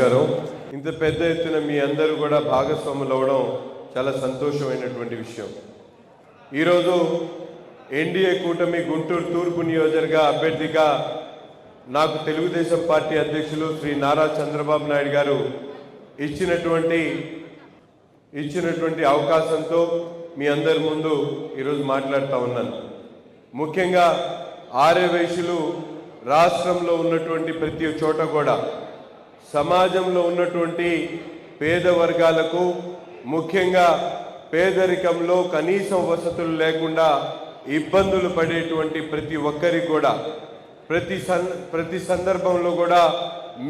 నమస్కారం. ఇంత పెద్ద ఎత్తున మీ అందరూ కూడా భాగస్వాములు అవడం చాలా సంతోషమైనటువంటి విషయం. ఈరోజు ఎన్డీఏ కూటమి గుంటూరు తూర్పు నియోజకవర్గ అభ్యర్థిగా నాకు తెలుగుదేశం పార్టీ అధ్యక్షులు శ్రీ నారా చంద్రబాబు నాయుడు గారు ఇచ్చినటువంటి అవకాశంతో మీ అందరి ముందు ఈరోజు మాట్లాడుతూ ఉన్నాను. ముఖ్యంగా ఆర్యవైశ్యులు రాష్ట్రంలో ఉన్నటువంటి ప్రతి చోట కూడా సమాజంలో ఉన్నటువంటి పేద వర్గాలకు, ముఖ్యంగా పేదరికంలో కనీసం వసతులు లేకుండా ఇబ్బందులు పడేటువంటి ప్రతి ఒక్కరికి కూడా ప్రతి సందర్భంలో కూడా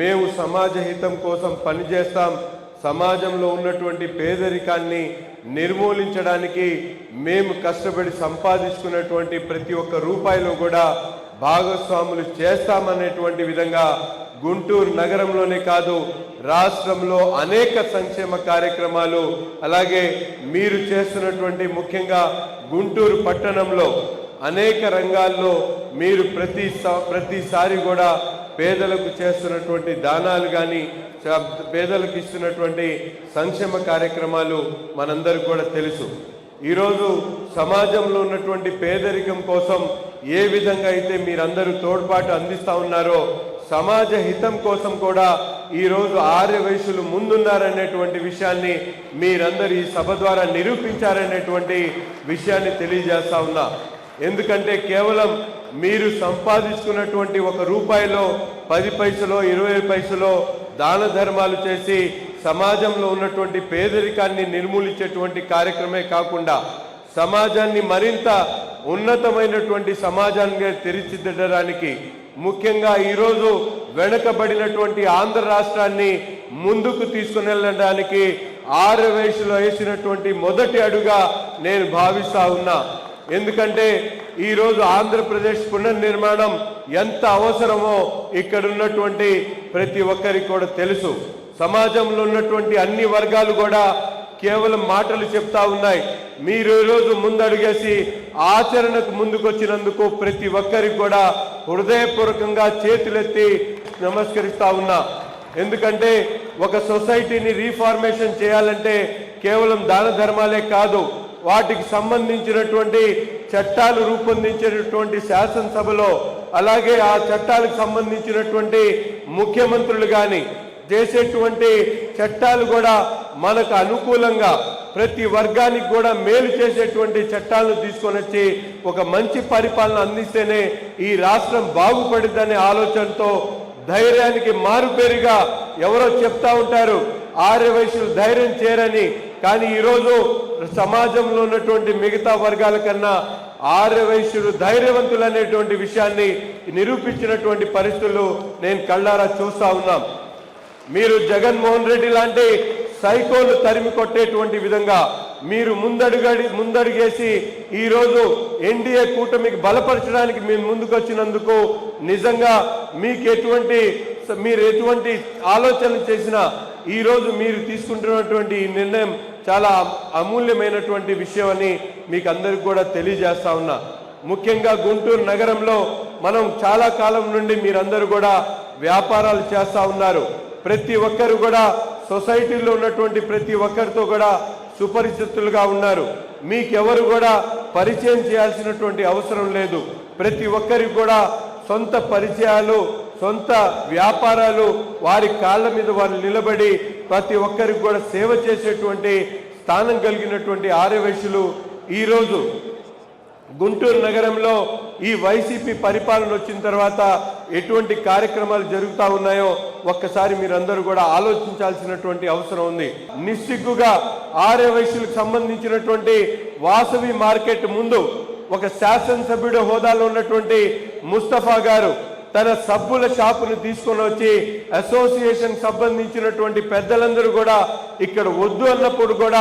మేము సమాజ హితం కోసం పనిచేస్తాం, సమాజంలో ఉన్నటువంటి పేదరికాన్ని నిర్మూలించడానికి మేము కష్టపడి సంపాదించుకున్నటువంటి ప్రతి ఒక్క రూపాయిలో కూడా భాగస్వాములు చేస్తామనేటువంటి విధంగా గుంటూరు నగరంలోనే కాదు రాష్ట్రంలో అనేక సంక్షేమ కార్యక్రమాలు, అలాగే మీరు చేస్తున్నటువంటి ముఖ్యంగా గుంటూరు పట్టణంలో అనేక రంగాల్లో మీరు ప్రతిసారి కూడా పేదలకు చేస్తున్నటువంటి దానాలు కానీ పేదలకు ఇస్తున్నటువంటి సంక్షేమ కార్యక్రమాలు మనందరికీ కూడా తెలుసు. ఈరోజు సమాజంలో ఉన్నటువంటి పేదరికం కోసం ఏ విధంగా అయితే మీరందరూ తోడ్పాటు అందిస్తూ ఉన్నారో సమాజ హితం కోసం కూడా ఈరోజు ఆర్యవైశ్యులు ముందున్నారనేటువంటి విషయాన్ని మీరందరూ ఈ సభ ద్వారా నిరూపించారనేటువంటి విషయాన్ని తెలియజేస్తా ఉన్నా. ఎందుకంటే కేవలం మీరు సంపాదించుకున్నటువంటి ఒక రూపాయిలో 10 పైసలో 20 పైసలో దాన ధర్మాలు చేసి సమాజంలో ఉన్నటువంటి పేదరికాన్ని నిర్మూలించేటువంటి కార్యక్రమే కాకుండా సమాజాన్ని మరింత ఉన్నతమైనటువంటి సమాజాన్ని తీర్చిదిద్దడానికి, ముఖ్యంగా ఈరోజు వెనుకబడినటువంటి ఆంధ్ర రాష్ట్రాన్ని ముందుకు తీసుకుని వెళ్ళడానికి ఆర్యవైశ్యులు వేసినటువంటి మొదటి అడుగా నేను భావిస్తా ఉన్నా. ఎందుకంటే ఈరోజు ఆంధ్రప్రదేశ్ పునర్నిర్మాణం ఎంత అవసరమో ఇక్కడ ఉన్నటువంటి ప్రతి ఒక్కరికి కూడా తెలుసు. సమాజంలో ఉన్నటువంటి అన్ని వర్గాలు కూడా కేవలం మాటలు చెప్తా ఉన్నాయి. మీరు ఈరోజు ముందడుగేసి ఆచరణకు ముందుకొచ్చినందుకు ప్రతి ఒక్కరికి కూడా హృదయపూర్వకంగా చేతులెత్తి నమస్కరిస్తా ఉన్నా. ఎందుకంటే ఒక సొసైటీని రీఫార్మేషన్ చేయాలంటే కేవలం దాన ధర్మాలే కాదు, వాటికి సంబంధించినటువంటి చట్టాలు రూపొందించేటటువంటి శాసనసభలో, అలాగే ఆ చట్టాలకు సంబంధించినటువంటి ముఖ్యమంత్రులు కానీ చేసేటువంటి చట్టాలు కూడా మనకు అనుకూలంగా ప్రతి వర్గానికి కూడా మేలు చేసేటువంటి చట్టాలను తీసుకొని వచ్చి ఒక మంచి పరిపాలన అందిస్తేనే ఈ రాష్ట్రం బాగుపడిద్దనే ఆలోచనతో ధైర్యానికి మారుపేరుగా ఎవరో చెప్తా ఉంటారు ఆర్యవైశ్యులు ధైర్యం చేయరని. కానీ ఈరోజు సమాజంలో ఉన్నటువంటి మిగతా వర్గాల కన్నా ఆర్యవైశ్యులు ధైర్యవంతులు అనేటువంటి విషయాన్ని నిరూపించినటువంటి పరిస్థితులు నేను కళ్ళారా చూస్తా ఉన్నాం. మీరు జగన్మోహన్ రెడ్డి లాంటి సైకోలు తరిమి కొట్టేటువంటి విధంగా మీరు ముందడుగేసి ఈరోజు ఎన్డీఏ కూటమికి బలపరచడానికి మీరు ముందుకొచ్చినందుకు నిజంగా మీరు ఎటువంటి ఆలోచన చేసినా ఈరోజు మీరు తీసుకుంటున్నటువంటి ఈ నిర్ణయం చాలా అమూల్యమైనటువంటి విషయం అని మీకు అందరికి కూడా తెలియజేస్తా ఉన్నా. ముఖ్యంగా గుంటూరు నగరంలో మనం చాలా కాలం నుండి మీరందరూ కూడా వ్యాపారాలు చేస్తూ ఉన్నారు. ప్రతి ఒక్కరు కూడా సొసైటీలో ఉన్నటువంటి ప్రతి ఒక్కరితో కూడా సుపరిచితులుగా ఉన్నారు. మీకెవరు కూడా పరిచయం చేయాల్సినటువంటి అవసరం లేదు. ప్రతి ఒక్కరికి కూడా సొంత పరిచయాలు, సొంత వ్యాపారాలు, వారి కాళ్ళ మీద వారు నిలబడి ప్రతి ఒక్కరికి కూడా సేవ చేసేటువంటి స్థానం కలిగినటువంటి ఆర్యవైశ్యులు ఈరోజు గుంటూరు నగరంలో ఈ వైసీపీ పరిపాలన వచ్చిన తర్వాత ఎటువంటి కార్యక్రమాలు జరుగుతూ ఉన్నాయో ఒక్కసారి మీరందరూ కూడా ఆలోచించాల్సినటువంటి అవసరం ఉంది. నిస్సిగ్గుగా ఆర్యవైశ్యులకు సంబంధించినటువంటి వాసవి మార్కెట్ ముందు ఒక శాసనసభ్యుడి హోదాలో ఉన్నటువంటి ముస్తఫా గారు తన సబ్బుల షాపును తీసుకొని వచ్చి అసోసియేషన్ సంబంధించినటువంటి పెద్దలందరూ కూడా ఇక్కడ వద్దు అన్నప్పుడు కూడా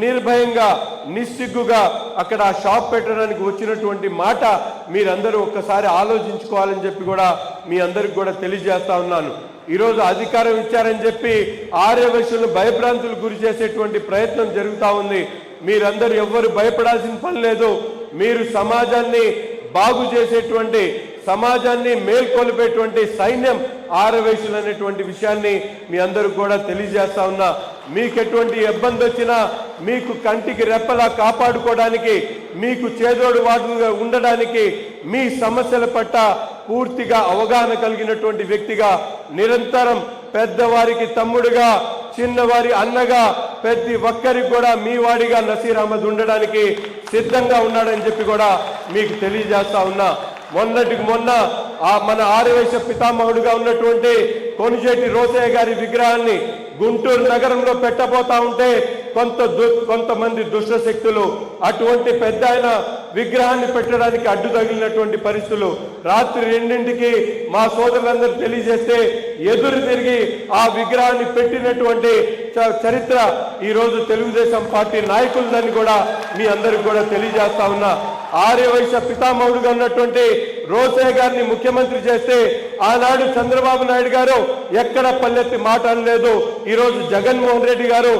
నిర్భయంగా నిస్సిగ్గుగా అక్కడ ఆ షాప్ పెట్టడానికి వచ్చినటువంటి మాట మీరందరూ ఒక్కసారి ఆలోచించుకోవాలని చెప్పి కూడా మీ అందరికి కూడా తెలియజేస్తా ఉన్నాను. ఈరోజు అధికారం ఇచ్చారని చెప్పి ఆర్యవైశ్యులను భయభ్రాంతులకు గురి చేసేటువంటి ప్రయత్నం జరుగుతూ ఉంది. మీరందరూ ఎవ్వరు భయపడాల్సిన పని లేదు. మీరు సమాజాన్ని బాగు చేసేటువంటి, సమాజాన్ని మేల్కొల్పేటువంటి సైన్యం ఆరవేశులు అనేటువంటి విషయాన్ని మీ అందరూ కూడా తెలియజేస్తా ఉన్నా. మీకు ఎటువంటి ఇబ్బంది వచ్చినా మీకు కంటికి రెప్పలా కాపాడుకోవడానికి, మీకు చేదోడు వాడుగా ఉండడానికి, మీ సమస్యల పట్ల పూర్తిగా అవగాహన కలిగినటువంటి వ్యక్తిగా, నిరంతరం పెద్దవారికి తమ్ముడుగా, చిన్నవారి అన్నగా, ప్రతి ఒక్కరికి కూడా మీ వాడిగా నసీర్ అహ్మద్ ఉండడానికి సిద్ధంగా ఉన్నాడని చెప్పి కూడా మీకు తెలియజేస్తా ఉన్నా. మొన్నటికి మొన్న మన ఆర్యవైశ్య పితామహుడుగా ఉన్నటువంటి కొనిజేటి రోసయ్య గారి విగ్రహాన్ని గుంటూరు నగరంలో పెట్టబోతా ఉంటే కొంతమంది దుష్ట శక్తులు అటువంటి పెద్ద ఆయన విగ్రహాన్ని పెట్టడానికి అడ్డు తగిలినటువంటి పరిస్థితులు. రాత్రి 2ంటికి మా సోదరులందరూ తెలియజేస్తే ఎదురు తిరిగి ఆ విగ్రహాన్ని పెట్టినటువంటి చరిత్ర ఈరోజు తెలుగుదేశం పార్టీ నాయకులదని కూడా మీ అందరికి కూడా తెలియజేస్తా ఉన్నా. ఆర్యవైశ్య పితామహుడుగా ఉన్నటువంటి రోసయ్య గారిని ముఖ్యమంత్రి చేస్తే ఆనాడు చంద్రబాబు నాయుడు గారు ఎక్కడ పల్లెత్తి మాట్లాడలేదు. ఈరోజు జగన్మోహన్ రెడ్డి గారు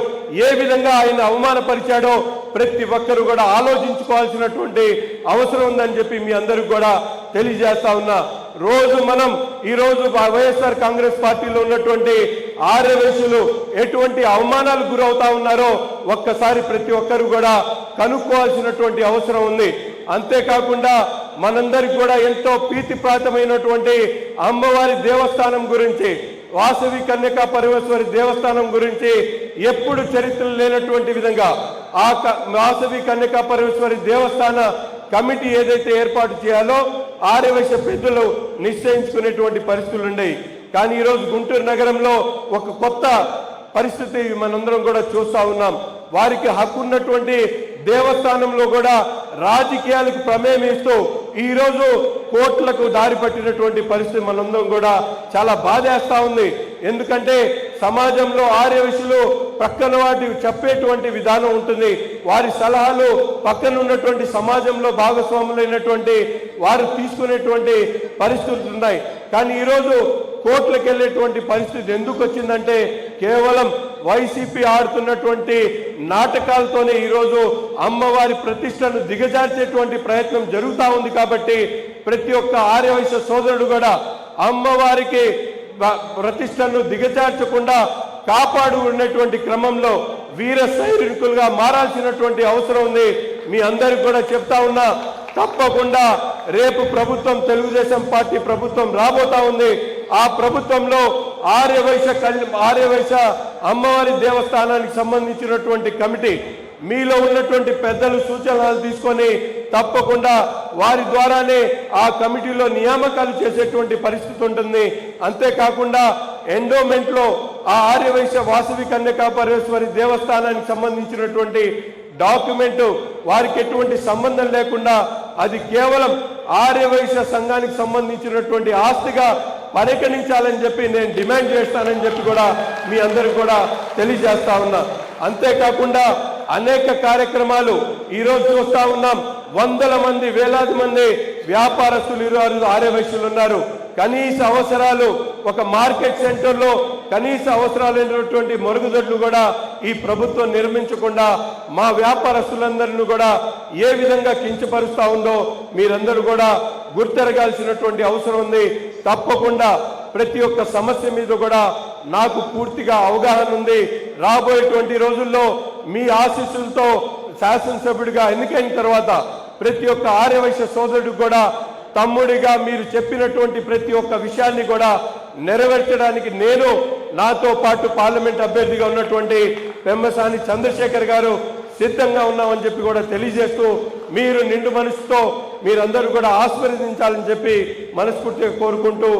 ఏ విధంగా ఆయన అవమానపరిచాడో ప్రతి ఒక్కరు కూడా ఆలోచించుకోవాల్సినటువంటి అవసరం ఉందని చెప్పి మీ అందరికి కూడా తెలియజేస్తా ఉన్నా. ఈరోజు వైఎస్ఆర్ కాంగ్రెస్ పార్టీలో ఉన్నటువంటి ఆర్యవైశ్యులు ఎటువంటి అవమానాలకు గురవుతా ఉన్నారో ఒక్కసారి ప్రతి ఒక్కరు కూడా కనుక్కోవాల్సినటువంటి అవసరం ఉంది. అంతేకాకుండా మనందరికి కూడా ఎంతో ప్రీతిప్రాతమైనటువంటి అమ్మవారి దేవస్థానం గురించి, వాసవి కన్యకా పరమేశ్వరి దేవస్థానం గురించి ఎప్పుడు చరిత్ర లేనటువంటి విధంగా ఆ వాసవి కన్యకా పరమేశ్వరి దేవస్థాన కమిటీ ఏదైతే ఏర్పాటు చేయాలో ఆర్యవైశ్య పెద్దలు నిశ్చయించుకునేటువంటి పరిస్థితులు ఉన్నాయి. కానీ ఈరోజు గుంటూరు నగరంలో ఒక కొత్త పరిస్థితి మనందరం కూడా చూస్తా ఉన్నాం. వారికి హక్కు ఉన్నటువంటి దేవస్థానంలో కూడా రాజకీయాలకు ప్రమేయం ఇస్తూ ఈరోజు కోట్లకు దారి పట్టినటువంటి పరిస్థితి మనందరం కూడా చాలా బాధేస్తా ఉంది. ఎందుకంటే సమాజంలో ఆర్యవైశ్యులు పక్కన వాటి చెప్పేటువంటి విధానం ఉంటుంది. వారి సలహాలు పక్కన ఉన్నటువంటి సమాజంలో భాగస్వాములైనటువంటి వారు తీసుకునేటువంటి పరిస్థితులు ఉన్నాయి. కానీ ఈరోజు కోర్టులకు వెళ్ళేటువంటి పరిస్థితి ఎందుకు వచ్చిందంటే కేవలం వైసీపీ ఆడుతున్నటువంటి నాటకాలతోనే ఈరోజు అమ్మవారి ప్రతిష్టను దిగజార్చేటువంటి ప్రయత్నం జరుగుతూ ఉంది. కాబట్టి ప్రతి ఒక్క ఆర్యవైశ్య సోదరుడు కూడా అమ్మవారికి ప్రతిష్టను దిగజార్చకుండా కాపాడు ఉన్నటువంటి క్రమంలో వీర సైనికులుగా మారాల్సినటువంటి అవసరం ఉంది. మీ అందరికి కూడా చెప్తా ఉన్నా, తప్పకుండా రేపు ప్రభుత్వం తెలుగుదేశం పార్టీ ప్రభుత్వం రాబోతా ఉంది. ఆ ప్రభుత్వంలో ఆర్యవైశ్య అమ్మవారి దేవస్థానానికి సంబంధించినటువంటి కమిటీ మీలో ఉన్నటువంటి పెద్దలు సూచనలు తీసుకొని తప్పకుండా వారి ద్వారానే ఆ కమిటీలో నియామకాలు చేసేటువంటి పరిస్థితి ఉంటుంది. అంతేకాకుండా ఎండోమెంట్ లో ఆ ఆర్యవైశ్య వాసవి కన్యకా పరమేశ్వరి దేవస్థానానికి సంబంధించినటువంటి డాక్యుమెంట్ వారికి ఎటువంటి సంబంధం లేకుండా అది కేవలం ఆర్యవైశ్య సంఘానికి సంబంధించినటువంటి ఆస్తిగా పరిగణించాలని చెప్పి నేను డిమాండ్ చేస్తానని చెప్పి కూడా మీ అందరికి కూడా తెలియజేస్తా ఉన్నా. అంతేకాకుండా అనేక కార్యక్రమాలు ఈరోజు చూస్తా ఉన్నాం. వందల మంది, వేలాది మంది వ్యాపారస్తులు ఈరోజు ఆర్యవైశ్యులు ఉన్నారు. కనీస అవసరాలు ఒక మార్కెట్ సెంటర్లో కనీస అవసరాలైనటువంటి మరుగుదొడ్లు కూడా ఈ ప్రభుత్వం నిర్మించకుండా మా వ్యాపారస్తులందరినీ కూడా ఏ విధంగా కించపరుస్తా ఉందో మీరందరూ కూడా గుర్తెరగాల్సినటువంటి అవసరం ఉంది. తప్పకుండా ప్రతి ఒక్క సమస్య మీద కూడా నాకు పూర్తిగా అవగాహన ఉంది. రాబోయేటువంటి రోజుల్లో మీ ఆశీస్సులతో శాసనసభ్యుడిగా ఎన్నికైన తర్వాత ప్రతి ఒక్క ఆర్యవైశ్య సోదరుడికి కూడా తమ్ముడిగా మీరు చెప్పినటువంటి ప్రతి ఒక్క విషయాన్ని కూడా నెరవేర్చడానికి నేను, నాతో పాటు పార్లమెంట్ అభ్యర్థిగా ఉన్నటువంటి పెమ్మసాని చంద్రశేఖర్ గారు సిద్ధంగా ఉన్నామని చెప్పి కూడా తెలియజేస్తూ, మీరు నిండు మనసుతో మీరందరూ కూడా ఆశీర్వదించాలని చెప్పి మనస్ఫూర్తిగా కోరుకుంటూ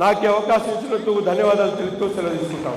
నాకు అవకాశం ఇచ్చినందుకు ధన్యవాదాలు తెలుపుతూ సెలవు తీసుకుంటాం.